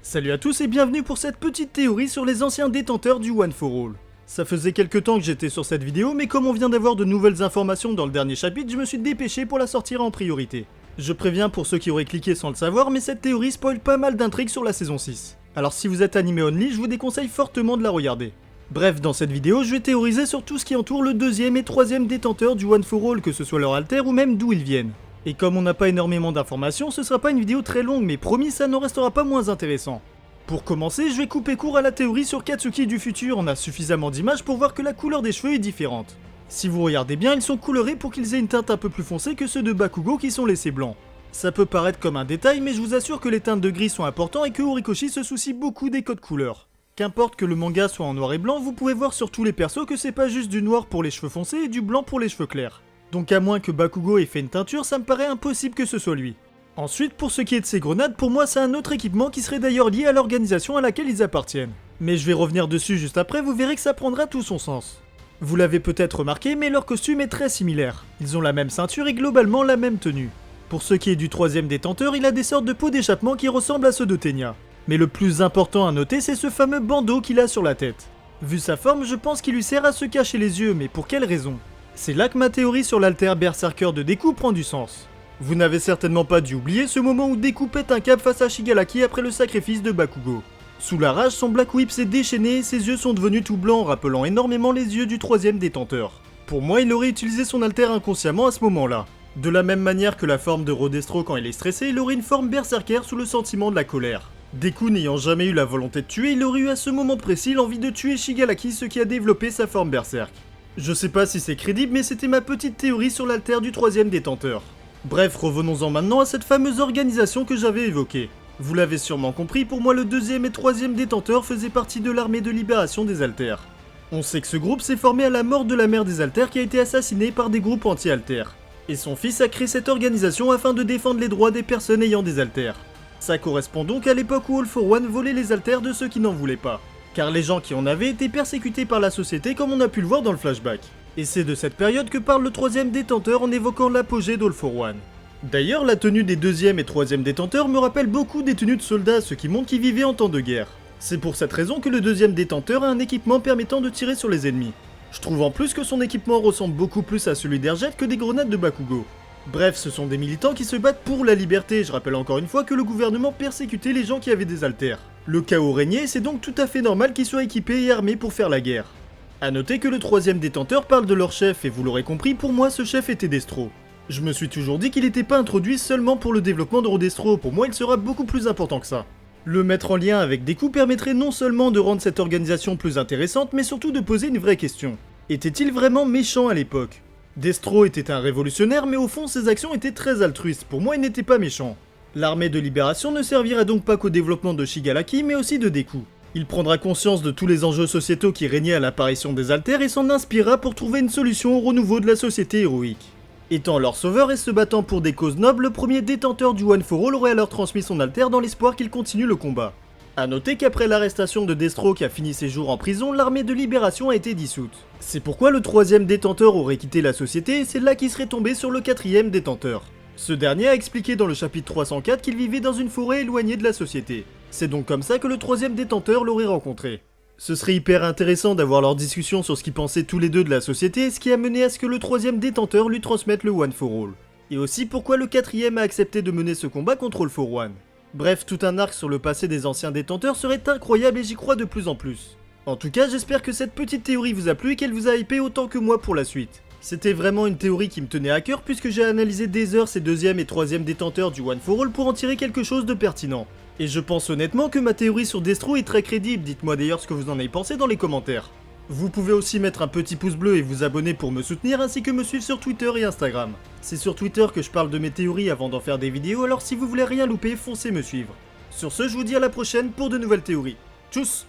Salut à tous et bienvenue pour cette petite théorie sur les anciens détenteurs du One for All. Ça faisait quelques temps que j'étais sur cette vidéo, mais comme on vient d'avoir de nouvelles informations dans le dernier chapitre, je me suis dépêché pour la sortir en priorité. Je préviens pour ceux qui auraient cliqué sans le savoir, mais cette théorie spoil pas mal d'intrigues sur la saison 6. Alors si vous êtes animé only, je vous déconseille fortement de la regarder. Bref, dans cette vidéo, je vais théoriser sur tout ce qui entoure le deuxième et troisième détenteur du One for All, que ce soit leur alter ou même d'où ils viennent. Et comme on n'a pas énormément d'informations, ce sera pas une vidéo très longue, mais promis, ça n'en restera pas moins intéressant. Pour commencer, je vais couper court à la théorie sur Katsuki du futur, on a suffisamment d'images pour voir que la couleur des cheveux est différente. Si vous regardez bien, ils sont colorés pour qu'ils aient une teinte un peu plus foncée que ceux de Bakugo qui sont laissés blancs. Ça peut paraître comme un détail, mais je vous assure que les teintes de gris sont importants et que Horikoshi se soucie beaucoup des codes couleurs. Qu'importe que le manga soit en noir et blanc, vous pouvez voir sur tous les persos que c'est pas juste du noir pour les cheveux foncés et du blanc pour les cheveux clairs. Donc à moins que Bakugo ait fait une teinture, ça me paraît impossible que ce soit lui. Ensuite, pour ce qui est de ces grenades, pour moi c'est un autre équipement qui serait d'ailleurs lié à l'organisation à laquelle ils appartiennent. Mais je vais revenir dessus juste après, vous verrez que ça prendra tout son sens. Vous l'avez peut-être remarqué, mais leur costume est très similaire. Ils ont la même ceinture et globalement la même tenue. Pour ce qui est du troisième détenteur, il a des sortes de pots d'échappement qui ressemblent à ceux de Tenya. Mais le plus important à noter, c'est ce fameux bandeau qu'il a sur la tête. Vu sa forme, je pense qu'il lui sert à se cacher les yeux, mais pour quelle raison? C'est là que ma théorie sur l'alter berserker de Deku prend du sens. Vous n'avez certainement pas dû oublier ce moment où Deku pète un câble face à Shigaraki après le sacrifice de Bakugo. Sous la rage, son Black Whip s'est déchaîné et ses yeux sont devenus tout blancs, rappelant énormément les yeux du troisième détenteur. Pour moi, il aurait utilisé son alter inconsciemment à ce moment-là. De la même manière que la forme de Rodestro quand il est stressé, il aurait une forme berserker sous le sentiment de la colère. Deku n'ayant jamais eu la volonté de tuer, il aurait eu à ce moment précis l'envie de tuer Shigaraki, ce qui a développé sa forme berserk. Je sais pas si c'est crédible, mais c'était ma petite théorie sur l'alter du troisième détenteur. Bref, revenons-en maintenant à cette fameuse organisation que j'avais évoquée. Vous l'avez sûrement compris, pour moi le deuxième et troisième détenteur faisaient partie de l'armée de libération des alters. On sait que ce groupe s'est formé à la mort de la mère des alters qui a été assassinée par des groupes anti-alters. Et son fils a créé cette organisation afin de défendre les droits des personnes ayant des alters. Ça correspond donc à l'époque où All for One volait les alters de ceux qui n'en voulaient pas. Car les gens qui en avaient étaient persécutés par la société comme on a pu le voir dans le flashback. Et c'est de cette période que parle le troisième détenteur en évoquant l'apogée d'All for One. D'ailleurs, la tenue des deuxième et troisième détenteurs me rappelle beaucoup des tenues de soldats, ce qui montre qu'ils vivaient en temps de guerre. C'est pour cette raison que le deuxième détenteur a un équipement permettant de tirer sur les ennemis. Je trouve en plus que son équipement ressemble beaucoup plus à celui d'Airjet que des grenades de Bakugo. Bref, ce sont des militants qui se battent pour la liberté, je rappelle encore une fois que le gouvernement persécutait les gens qui avaient des alters. Le chaos régnait, c'est donc tout à fait normal qu'ils soient équipés et armés pour faire la guerre. A noter que le troisième détenteur parle de leur chef, et vous l'aurez compris, pour moi ce chef était Destro. Je me suis toujours dit qu'il n'était pas introduit seulement pour le développement de Rodestro, pour moi il sera beaucoup plus important que ça. Le mettre en lien avec Deku permettrait non seulement de rendre cette organisation plus intéressante, mais surtout de poser une vraie question. Était-il vraiment méchant à l'époque? Destro était un révolutionnaire, mais au fond ses actions étaient très altruistes, pour moi il n'était pas méchant. L'armée de libération ne servira donc pas qu'au développement de Shigaraki, mais aussi de Deku. Il prendra conscience de tous les enjeux sociétaux qui régnaient à l'apparition des alters et s'en inspirera pour trouver une solution au renouveau de la société héroïque. Étant leur sauveur et se battant pour des causes nobles, le premier détenteur du One for All aurait alors transmis son alter dans l'espoir qu'il continue le combat. A noter qu'après l'arrestation de Destro qui a fini ses jours en prison, l'armée de libération a été dissoute. C'est pourquoi le troisième détenteur aurait quitté la société et c'est là qu'il serait tombé sur le quatrième détenteur. Ce dernier a expliqué dans le chapitre 304 qu'il vivait dans une forêt éloignée de la société. C'est donc comme ça que le troisième détenteur l'aurait rencontré. Ce serait hyper intéressant d'avoir leur discussion sur ce qu'ils pensaient tous les deux de la société, ce qui a mené à ce que le troisième détenteur lui transmette le One for All. Et aussi pourquoi le quatrième a accepté de mener ce combat contre All for One. Bref, tout un arc sur le passé des anciens détenteurs serait incroyable et j'y crois de plus en plus. En tout cas, j'espère que cette petite théorie vous a plu et qu'elle vous a hypé autant que moi pour la suite. C'était vraiment une théorie qui me tenait à cœur puisque j'ai analysé des heures ces deuxième et troisième détenteurs du One for All pour en tirer quelque chose de pertinent. Et je pense honnêtement que ma théorie sur Destro est très crédible, dites-moi d'ailleurs ce que vous en avez pensé dans les commentaires. Vous pouvez aussi mettre un petit pouce bleu et vous abonner pour me soutenir ainsi que me suivre sur Twitter et Instagram. C'est sur Twitter que je parle de mes théories avant d'en faire des vidéos, alors si vous voulez rien louper, foncez me suivre. Sur ce, je vous dis à la prochaine pour de nouvelles théories. Tchuss!